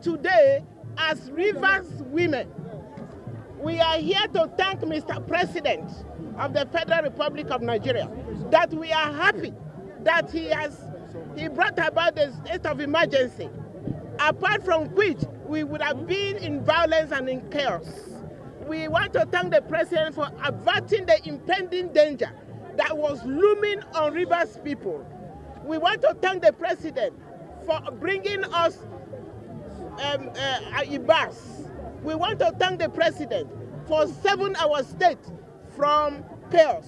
today as Rivers women. We are here to thank Mr. President of the Federal Republic of Nigeria that we are happy that he brought about the state of emergency, apart from which we would have been in violence and in chaos. We want to thank the President for averting the impending danger that was looming on Rivers people. We want to thank the President for bringing us Ibas. We want to thank the President for saving our state from chaos.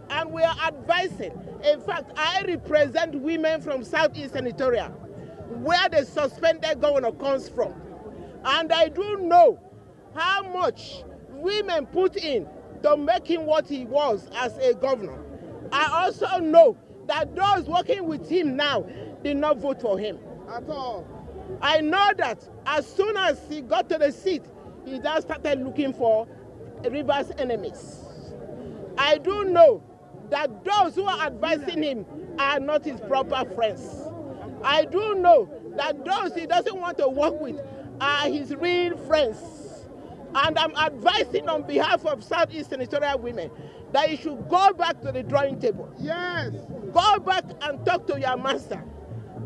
And we are advising, in fact, I represent women from Southeast Senatorial, where the suspended governor comes from. And I do know how much women put in to make him what he was as a governor. I also know that those working with him now did not vote for him at all. I know that as soon as he got to the seat, he just started looking for Rivers' enemies. I do know that those who are advising him are not his proper friends. I do know that those he doesn't want to work with are his real friends. And I'm advising on behalf of Southeast Senatorial women that you should go back to the drawing table. Yes. Go back and talk to your master.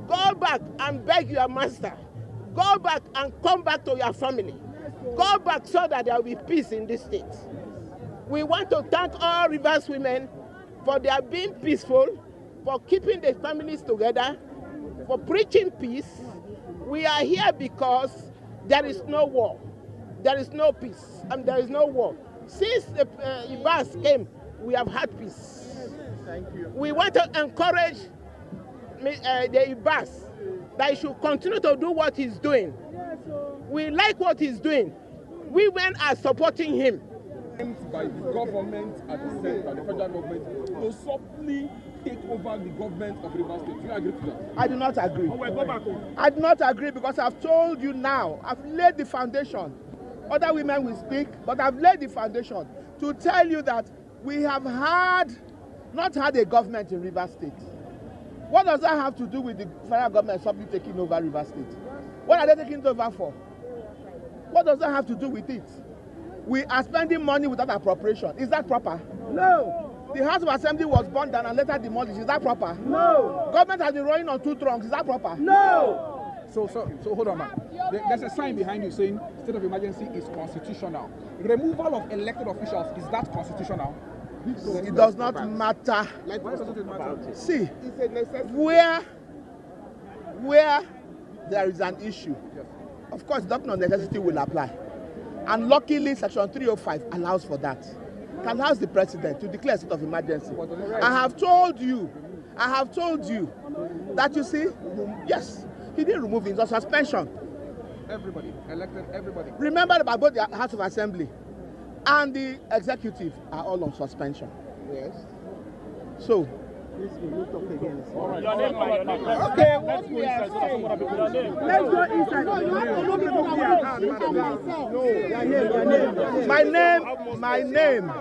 Go back and beg your master. Go back and come back to your family. Go back so that there will be peace in this state. We want to thank all Rivers women for their being peaceful, for keeping the families together, for preaching peace. We are here because there is no war. There is no peace, and there is no war. Since the Ibas came, we have had peace. Thank you. We want to encourage the Ibas that he should continue to do what he's doing. We like what he's doing. Women are supporting him. By the government at the center, the federal government, to softly take over the government of Rivers State. Do you agree to that? I do not agree. I do not agree because I've told you now, I've laid the foundation. Other women will speak, but I've laid the foundation to tell you that we have not had a government in Rivers State. What does that have to do with the federal government suddenly taking over Rivers State? What are they taking it over for? What does that have to do with it? We are spending money without appropriation. Is that proper? No. The House of Assembly was burned down and later demolished. Is that proper? No. Government has been running on two trunks. Is that proper? No. So hold on, man. There's a sign behind you saying state of emergency is constitutional. Removal of elected officials, is that constitutional? It does not matter. Why does it matter? See, where there is an issue, of course, doctrine of necessity will apply. And luckily, Section 305 allows for that. It allows the president to declare a state of emergency. I have told you that, you see, yes, he didn't remove him, it was suspension. Everybody, elected everybody. Remember that both the House of Assembly and the executive are all on suspension. Yes. So, okay, what we are saying. Let's go inside. My name.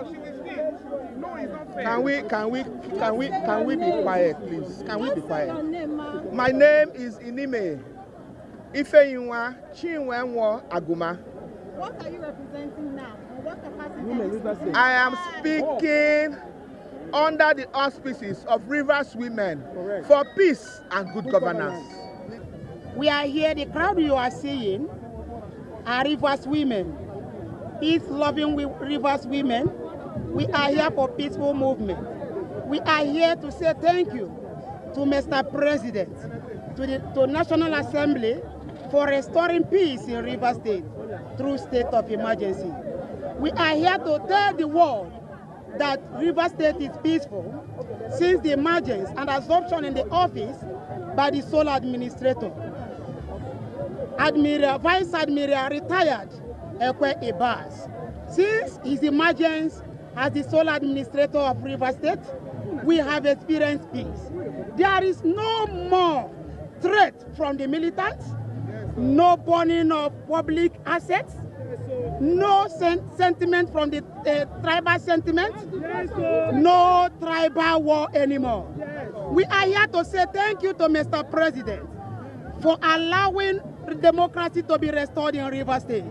Can we be quiet, please? Can we be quiet? My name is Inime Ifeyinwa Chinwenwo Aguma. What are you representing now? What capacity? I am speaking under the auspices of Rivers Women for peace and good governance. We are here, the crowd you are seeing are Rivers Women, peace-loving Rivers Women. We are here for peaceful movement. We are here to say thank you to Mr. President, to National Assembly for restoring peace in Rivers State through state of emergency. We are here to tell the world that Rivers State is peaceful since the emergence and assumption in the office by the sole administrator. Vice Admiral retired Ekwe Ibas. Since his emergence as the sole administrator of Rivers State, we have experienced peace. There is no more threat from the militants, no burning of public assets, no sentiment from the tribal sentiment, no tribal war anymore. We are here to say thank you to Mr. President for allowing democracy to be restored in Rivers State.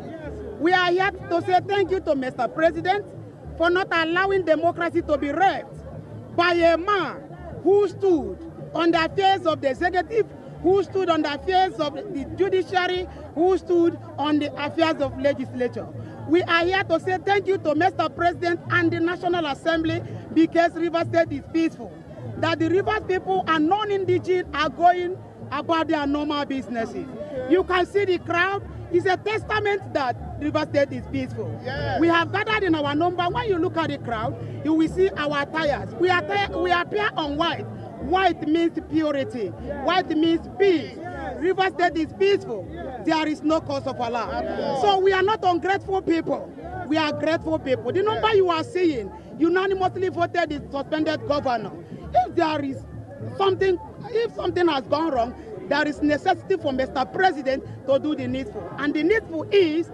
We are here to say thank you to Mr. President for not allowing democracy to be wrecked by a man who stood on the affairs of the executive, who stood on the affairs of the judiciary, who stood on the affairs of legislature. We are here to say thank you to Mr. President and the National Assembly because Rivers State is peaceful. That the Rivers people and non-indigenous are going about their normal businesses. You can see the crowd. It's a testament that Rivers State is peaceful. Yes. We have gathered in our number. When you look at the crowd, you will see our attires. We appear on white. White means purity. White means peace. Rivers State is peaceful. There is no cause of alarm. So we are not ungrateful people. We are grateful people. The number you are seeing unanimously voted the suspended governor. If there is something, if something has gone wrong, there is necessity for Mr. President to do the needful. And the needful is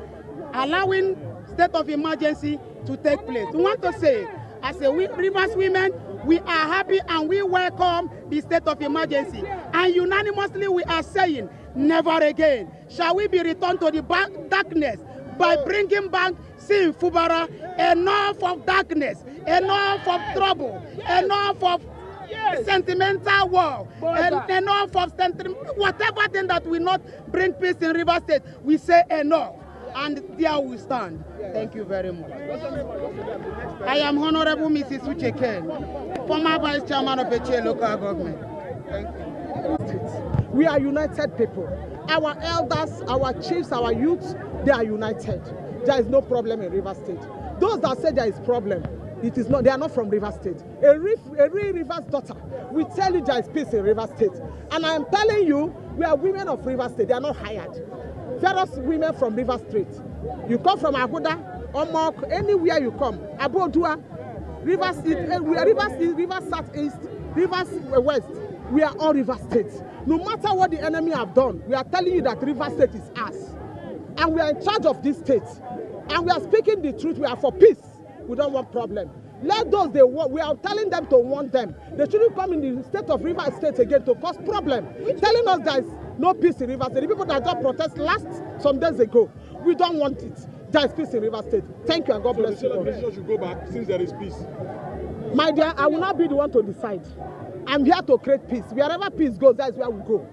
allowing state of emergency to take place. We want to say, as a Rivers women, we are happy and we welcome the state of emergency. And unanimously we are saying, never again shall we be returned to the darkness by bringing back sin Fubara. Enough of darkness, enough of trouble, enough of sentimental war, and enough of whatever thing that will not bring peace in Rivers State. We say enough, and there we stand. Thank you very much. I am Honorable Mrs. Uche Ken, former Vice Chairman of Eche Local Government. Thank you. We are united people. Our elders, our chiefs, our youths, they are united. There is no problem in Rivers State. Those that say there is problem, it is not. They are not from Rivers State. A real Rivers daughter, we tell you there is peace in Rivers State. And I am telling you, we are women of Rivers State. They are not hired. Various women from Rivers State. You come from Aguda, Omok, anywhere you come, Abodua, Rivers East, we are Rivers East, Rivers Southeast, Rivers West. We are all Rivers State. No matter what the enemy have done, we are telling you that Rivers State is us. And we are in charge of this state. And we are speaking the truth. We are for peace. We don't want problem. Let those they want. We are telling them to warn them. They shouldn't come in the state of Rivers State again to cause problem. Telling us there is no peace in Rivers State. The people that just protest some days ago, we don't want it. There is peace in Rivers State. Thank you and God bless you. So the decision should go back since there is peace. My dear, I will not be the one to decide. I'm here to create peace. Wherever peace goes, that is where we go.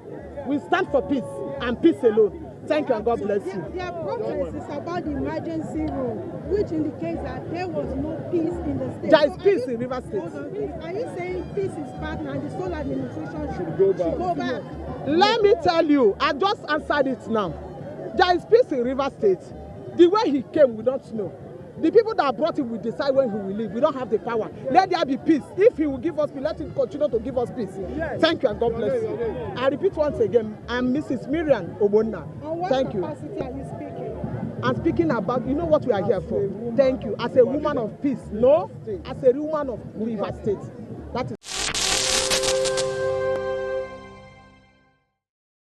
We stand for peace and peace alone. Thank you and God bless you. Their protest is about the emergency rule, which indicates that there was no peace in the state. There is peace in Rivers State. Are you saying peace is back now and the sole administration should go back? Let me tell you, I just answered it now. There is peace in Rivers State. The way he came, we don't know. The people that brought him will decide when he will leave. We don't have the power. Let there be peace. If he will give us peace, let him continue to give us peace. Yes. Thank you and God bless you. I repeat once again, I'm Mrs. Miriam Obonna. Thank you. Capacity are you speaking? I'm speaking about, you know what we are here for. Thank you. As a woman of peace. No, as a woman of Rivers State.